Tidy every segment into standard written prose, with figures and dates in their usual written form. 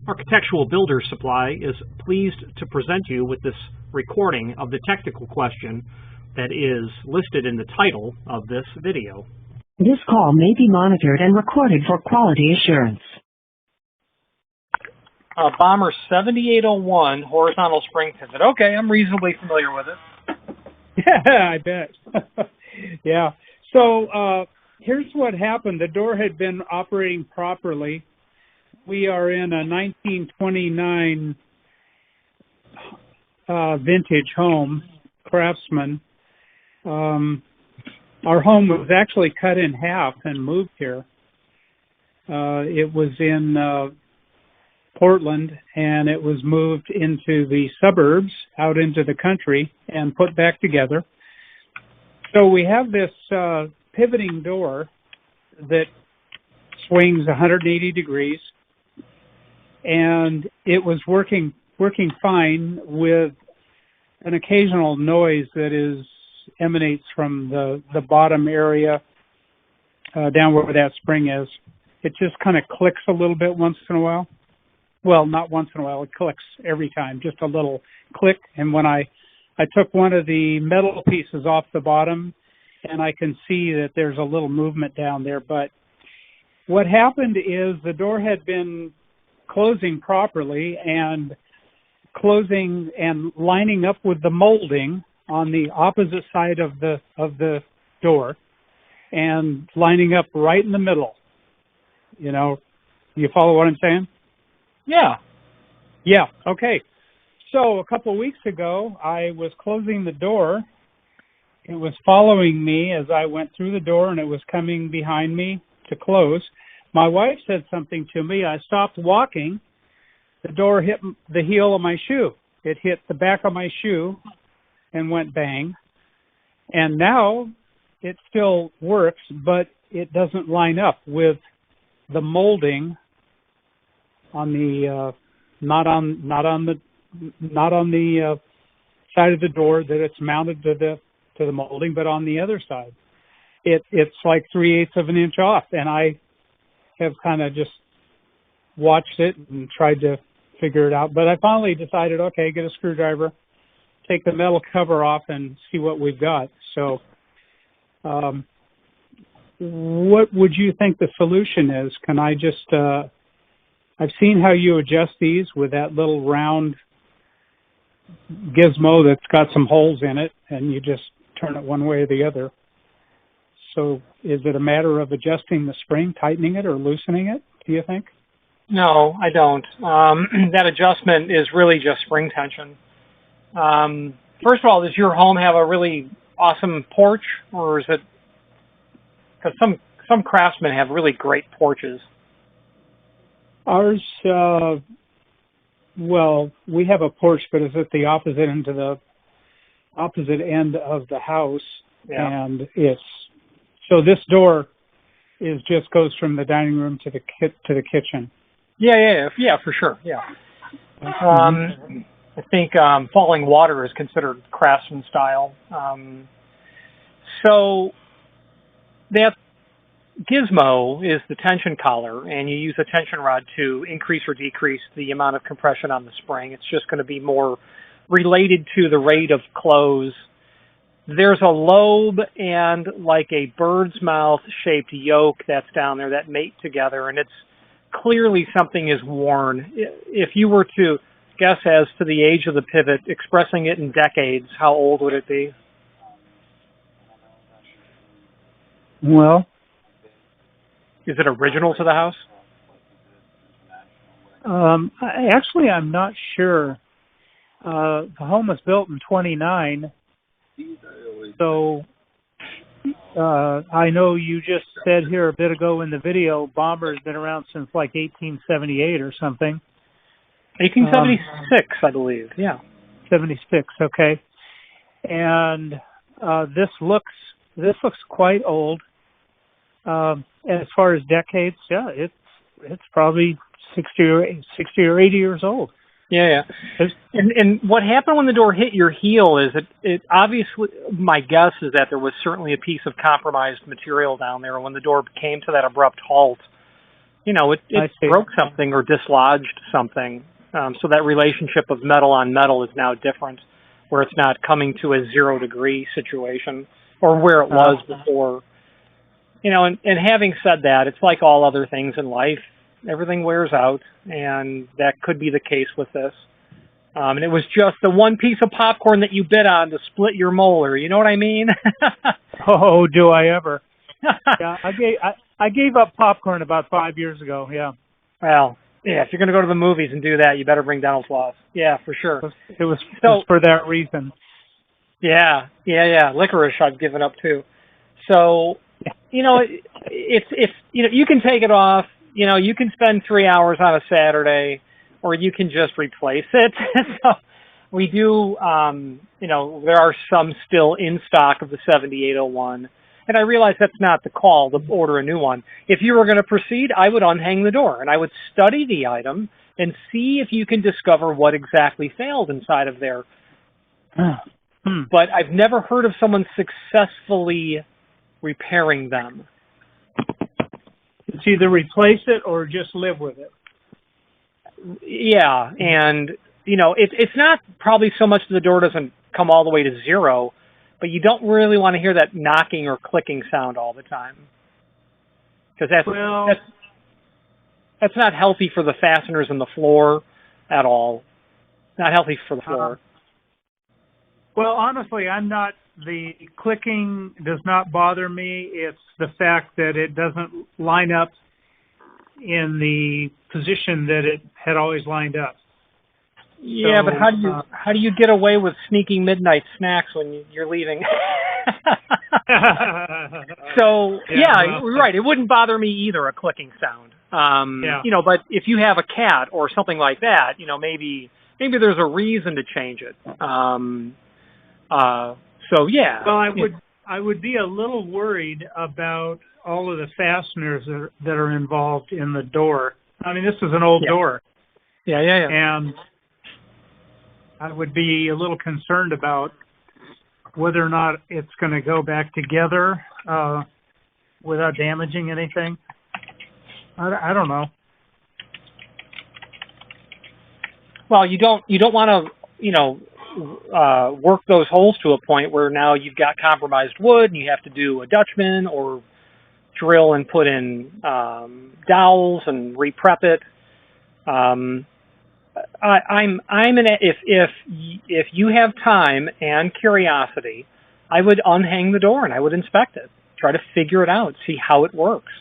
Architectural Builder Supply is pleased to present you with this recording of the technical question that is listed in the title of this video. This call may be monitored and recorded for quality assurance. Bommer 7801 horizontal spring pivot. Okay, I'm reasonably familiar with it. Yeah, I bet. Yeah. So here's what happened. The door had been operating properly. We are in a 1929 vintage home, Craftsman. Our home was actually cut in half and moved here. It was in Portland, and it was moved into the suburbs, out into the country, and put back together. So we have this pivoting door that swings 180 degrees, and it was working fine with an occasional noise that emanates from the bottom area down where that spring is. It just kind of clicks a little bit once in a while. Well, not once in a while. It clicks every time, just a little click. And when I took one of the metal pieces off the bottom, and I can see that there's a little movement down there. But what happened is the door had been closing properly and closing and lining up with the molding on the opposite side of the door and lining up right in the middle. You know, you follow what I'm saying? Yeah. Yeah, okay. So a couple of weeks ago, I was closing the door. It was following me as I went through the door, and it was coming behind me to close. My wife said something to me. I stopped walking. The door hit the heel of my shoe. It hit the back of my shoe and went bang. And now it still works, but it doesn't line up with the molding on the not on the side of the door that it's mounted to the molding, but on the other side. It's like 3/8 of an inch off, and I have kind of just watched it and tried to figure it out. But I finally decided, okay, get a screwdriver, take the metal cover off, and see what we've got. So what would you think the solution is? Can I just I've seen how you adjust these with that little round gizmo that's got some holes in it, and you just turn it one way or the other. So is it a matter of adjusting the spring, tightening it, or loosening it, do you think? No, I don't. That adjustment is really just spring tension. First of all, does your home have a really awesome porch, or is it, because some craftsmen have really great porches? Ours, well, we have a porch, but it's at the opposite end of the house. Yeah. And so this door just goes from the dining room to the kitchen. Yeah, for sure. Yeah. I think falling water is considered craftsman style. So that gizmo is the tension collar, and you use a tension rod to increase or decrease the amount of compression on the spring. It's just going to be more related to the rate of close. There's a lobe and like a bird's mouth shaped yoke that's down there that mate together, and it's clearly something is worn. If you were to guess as to the age of the pivot, expressing it in decades, how old would it be? Well, is it original to the house? Actually, I'm not sure. The home was built in 29, so I know you just said here a bit ago in the video, Bomber's been around since like 1878 or something. 1876, I believe. Yeah. 76. Okay. And this looks quite old. As far as decades, yeah, it's probably 60 or 80 years old. Yeah. And what happened when the door hit your heel is it obviously, my guess is that there was certainly a piece of compromised material down there when the door came to that abrupt halt. it broke something or dislodged something. So that relationship of metal on metal is now different, where it's not coming to a 0 degree situation or where it was before. And having said that, it's like all other things in life. Everything wears out, and that could be the case with this. And it was just the one piece of popcorn that you bit on to split your molar. You know what I mean? Oh, do I ever? Yeah, I gave up popcorn about 5 years ago. Yeah. Well, yeah. If you're going to go to the movies and do that, you better bring dental floss. Yeah, for sure. It was for that reason. Yeah. Licorice I've given up too. So, it's you can take it off. You can spend 3 hours on a Saturday, or you can just replace it. So we do, there are some still in stock of the 7801. And I realize that's not the call to order a new one. If you were going to proceed, I would unhang the door and I would study the item and see if you can discover what exactly failed inside of there. But I've never heard of someone successfully repairing them. It's either replace it or just live with it. Yeah, and it's not probably so much that the door doesn't come all the way to 0, but you don't really want to hear that knocking or clicking sound all the time, because that's not healthy for the fasteners and the floor at all. Not healthy for the floor. Well, honestly, the clicking does not bother me. It's the fact that it doesn't line up in the position that it had always lined up. Yeah, so, but how do you get away with sneaking midnight snacks when you're leaving? So you're right. It wouldn't bother me either, a clicking sound. But if you have a cat or something like that, maybe there's a reason to change it. So yeah. Well, I would be a little worried about all of the fasteners that are involved in the door. I mean, this is an old door. Yeah. And I would be a little concerned about whether or not it's going to go back together without damaging anything. I don't know. Well, you don't want to, work those holes to a point where now you've got compromised wood and you have to do a Dutchman or drill and put in dowels and re-prep it. If you have time and curiosity, I would unhang the door and I would inspect it, try to figure it out, see how it works.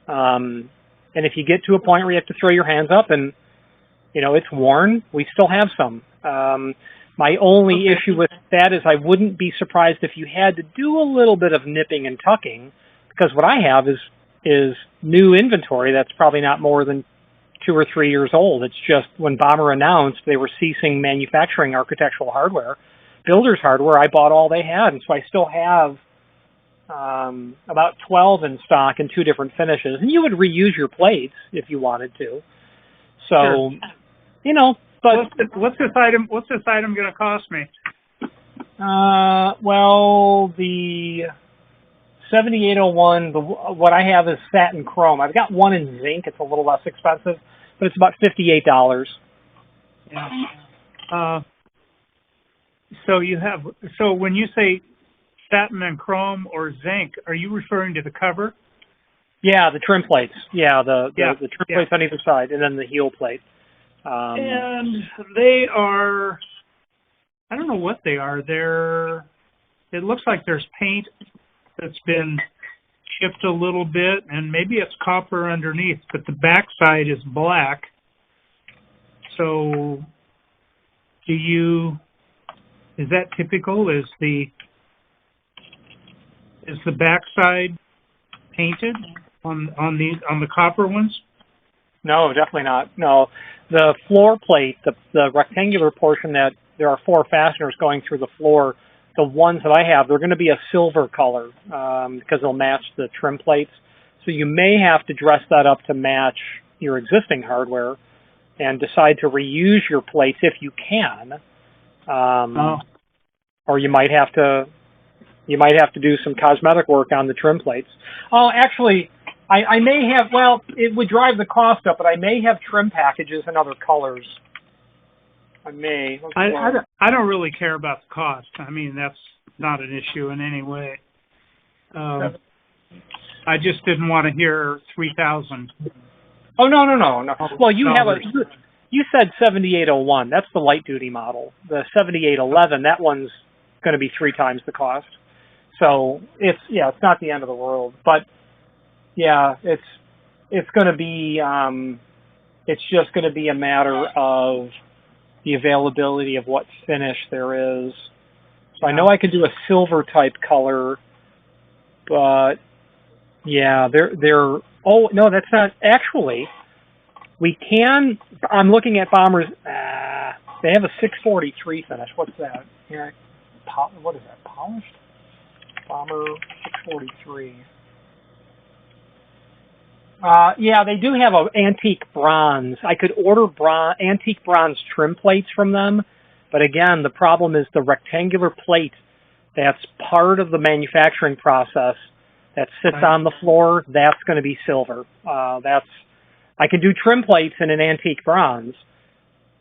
And if you get to a point where you have to throw your hands up and it's worn, we still have some. My only issue with that is I wouldn't be surprised if you had to do a little bit of nipping and tucking, because what I have is new inventory that's probably not more than 2 or 3 years old. It's just when Bommer announced they were ceasing manufacturing architectural hardware, builder's hardware, I bought all they had. And so I still have about 12 in stock in 2 different finishes. And you would reuse your plates if you wanted to. So, sure. But what's this item going to cost me? Well, the 7801, what I have is satin chrome. I've got one in zinc. It's a little less expensive, but it's about $58. Yeah. So when you say satin and chrome or zinc, are you referring to the cover? Yeah, the trim plates. Yeah, the trim plates on either side, and then the heel plate. And they are, I don't know what they are. It looks like there's paint that's been chipped a little bit, and maybe it's copper underneath, but the backside is black. So is that typical? Is the backside painted on the copper ones? No, definitely not. No, the floor plate, the rectangular portion that there are 4 fasteners going through the floor, the ones that I have, they're going to be a silver color because they'll match the trim plates. So you may have to dress that up to match your existing hardware and decide to reuse your plates if you can. Or you might have to do some cosmetic work on the trim plates. Oh, actually, I may have, well, it would drive the cost up, but I may have trim packages in other colors. I may. I don't really care about the cost. I mean, that's not an issue in any way. I just didn't want to hear 3,000. Oh, no. Well, you said 7801. That's the light duty model. The 7811, that one's going to be 3 times the cost. So it's not the end of the world, but yeah, it's going to be, it's just going to be a matter of the availability of what finish there is. So I know I can do a silver type color, but yeah, they're oh no, that's not actually. We can. I'm looking at Bombers. They have a 643 finish. What's that? Here, what is that? Polished Bomber 643. Yeah, they do have an antique bronze. I could order antique bronze trim plates from them, but again, the problem is the rectangular plate that's part of the manufacturing process that sits on the floor. That's going to be silver. I can do trim plates in an antique bronze.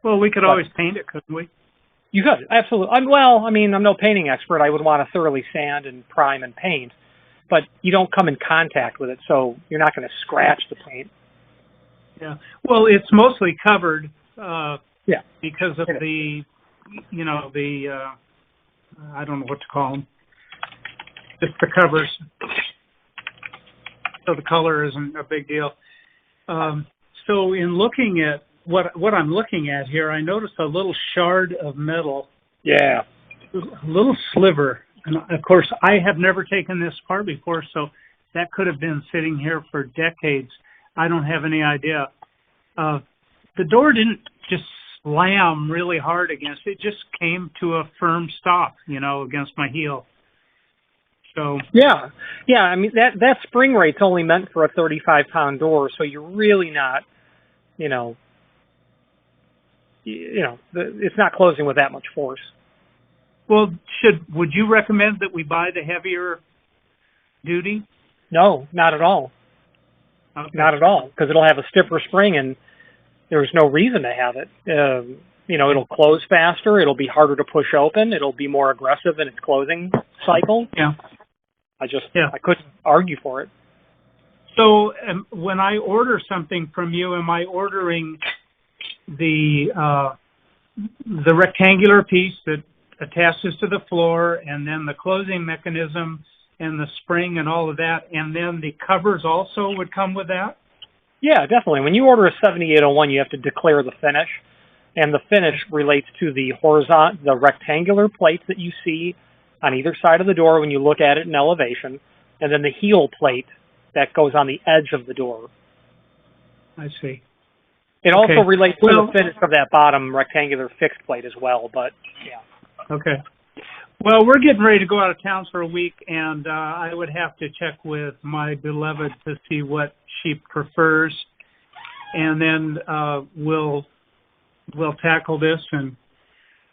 Well, we could always paint it, couldn't we? You could, absolutely. I'm no painting expert. I would want to thoroughly sand and prime and paint. But you don't come in contact with it, so you're not going to scratch the paint. Yeah. Well, it's mostly covered because of the, I don't know what to call them. Just the covers. So the color isn't a big deal. So in looking at what I'm looking at here, I noticed a little shard of metal. Yeah. A little sliver. And of course, I have never taken this apart before, so that could have been sitting here for decades. I don't have any idea. The door didn't just slam really hard against it. It just came to a firm stop, against my heel. So yeah. I mean, that spring rate's only meant for a 35-pound door, so you're really not, it's not closing with that much force. Well, would you recommend that we buy the heavier duty? No, not at all. Okay. Not at all, because it'll have a stiffer spring, and there's no reason to have it. It'll close faster. It'll be harder to push open. It'll be more aggressive in its closing cycle. Yeah. I couldn't argue for it. So when I order something from you, am I ordering the rectangular piece that attaches to the floor, and then the closing mechanism and the spring and all of that, and then the covers also would come with that? Yeah, definitely. When you order a 7801, you have to declare the finish, and the finish relates to the rectangular plates that you see on either side of the door when you look at it in elevation, and then the heel plate that goes on the edge of the door. I see. It also relates to the finish of that bottom rectangular fixed plate as well, but yeah. Okay. Well, we're getting ready to go out of town for a week, and I would have to check with my beloved to see what she prefers, and then we'll tackle this. And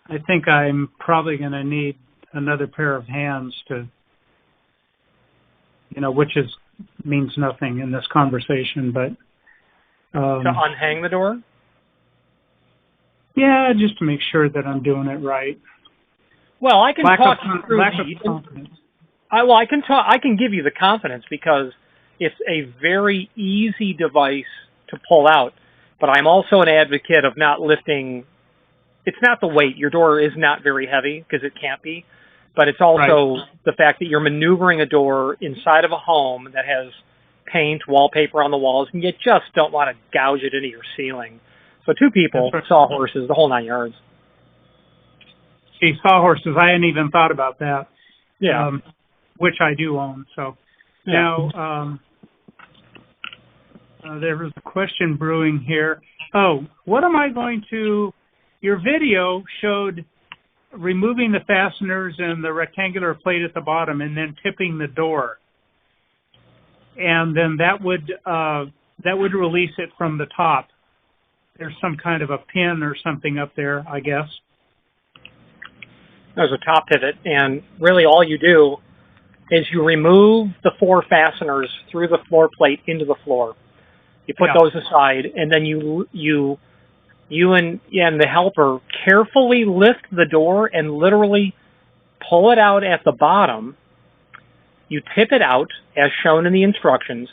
I think I'm probably going to need another pair of hands to, which means nothing in this conversation, but to unhang the door. Yeah, just to make sure that I'm doing it right. Well, I can talk you through confidence. I can give you the confidence because it's a very easy device to pull out. But I'm also an advocate of not lifting. It's not the weight. Your door is not very heavy because it can't be. But it's also the fact that you're maneuvering a door inside of a home that has paint, wallpaper on the walls, and you just don't want to gouge it into your ceiling. So 2 people, sawhorses, the whole 9 yards. See, sawhorses, I hadn't even thought about that. Yeah. Which I do own. So now there was a question brewing here. Oh, what am I going to? Your video showed removing the fasteners and the rectangular plate at the bottom, and then tipping the door, and then that would release it from the top. There's some kind of a pin or something up there, I guess. There's a top pivot, and really all you do is you remove the 4 fasteners through the floor plate into the floor. You put those aside, and then you and the helper carefully lift the door and literally pull it out at the bottom. You tip it out as shown in the instructions,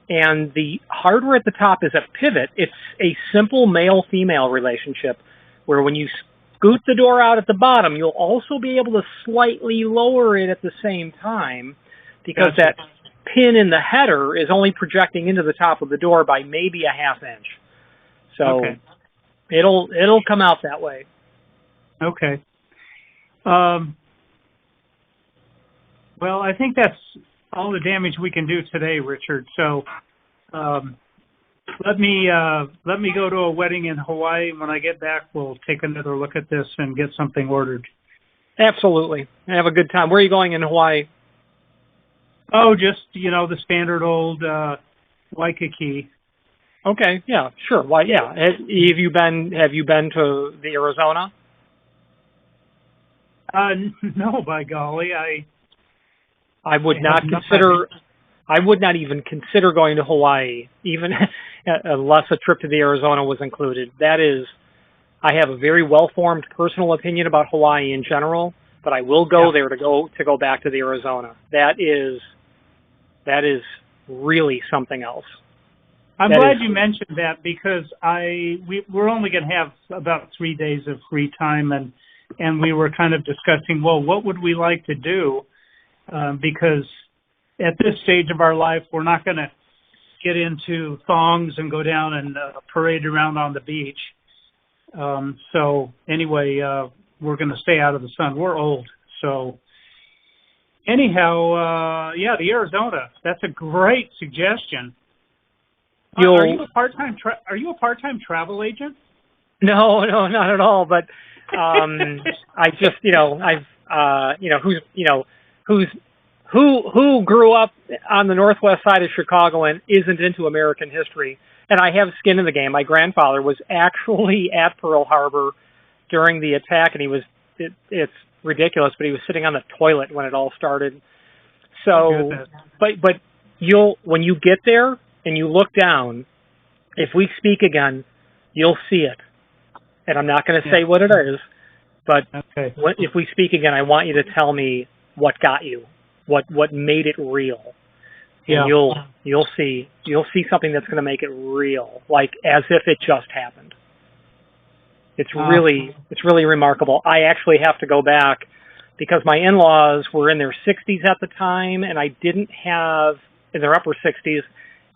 and the hardware at the top is a pivot. It's a simple male-female relationship where when you scoot the door out at the bottom, you'll also be able to slightly lower it at the same time, because that pin in the header is only projecting into the top of the door by maybe a ½ inch. So it'll come out that way. Okay. Well, I think that's all the damage we can do today, Richard. So let me go to a wedding in Hawaii. When I get back, we'll take another look at this and get something ordered. Absolutely. Have a good time. Where are you going in Hawaii? Oh, just, the standard old Waikiki. Okay, yeah, sure. Why? Yeah. Have you been to the Arizona? No, by golly, I would not consider. I would not even consider going to Hawaii, even unless a trip to the Arizona was included. That is, I have a very well-formed personal opinion about Hawaii in general, but I will go there to go back to the Arizona. That is really something else. I'm glad you mentioned that, because we're only going to have about 3 days of free time, and we were kind of discussing, well, what would we like to do? Because at this stage of our life, we're not going to get into thongs and go down and parade around on the beach. So anyway, we're going to stay out of the sun. We're old. So anyhow, the Arizona, that's a great suggestion. Are you a part-time travel agent? No, not at all. But I just, who grew up on the northwest side of Chicago and isn't into American history? And I have skin in the game. My grandfather was actually at Pearl Harbor during the attack, and it's ridiculous, but he was sitting on the toilet when it all started. So, but when you get there and you look down, if we speak again, you'll see it. And I'm not going to say what it is, but if we speak again, I want you to tell me what got you, what made it real. And you'll see something that's going to make it real, like as if it just happened. It's really remarkable. I actually have to go back because my in-laws were in their 60s at the time, and I didn't have in their upper 60s,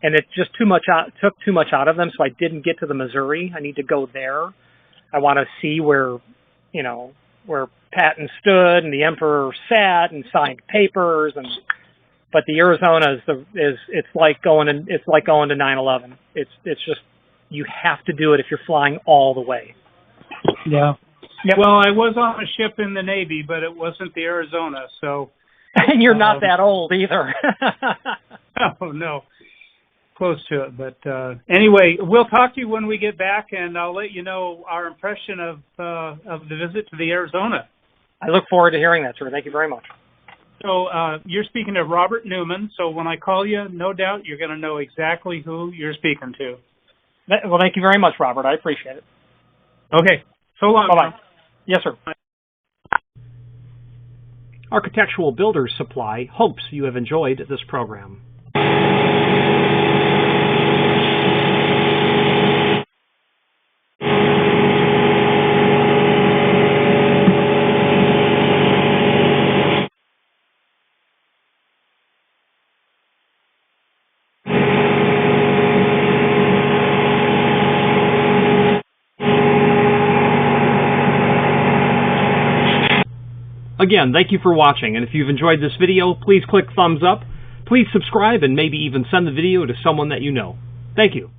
and it just took too much out of them, so I didn't get to the Missouri. I need to go there. I want to see where Patton stood and the emperor sat and signed papers, but the Arizona it's like going to 9/11. It's just, you have to do it if you're flying all the way. Yeah. Yep. Well, I was on a ship in the Navy, but it wasn't the Arizona, so. And you're not that old either. Oh, no. Close to it. But anyway, we'll talk to you when we get back, and I'll let you know our impression of the visit to the Arizona. I look forward to hearing that, sir. Thank you very much. So you're speaking to Robert Newman, so when I call you, no doubt you're going to know exactly who you're speaking to. Well, thank you very much, Robert. I appreciate it. Okay. So long. Bye-bye. Yes, sir. Architectural Builders Supply hopes you have enjoyed this program. Again, thank you for watching, and if you've enjoyed this video, please click thumbs up, please subscribe, and maybe even send the video to someone that you know. Thank you.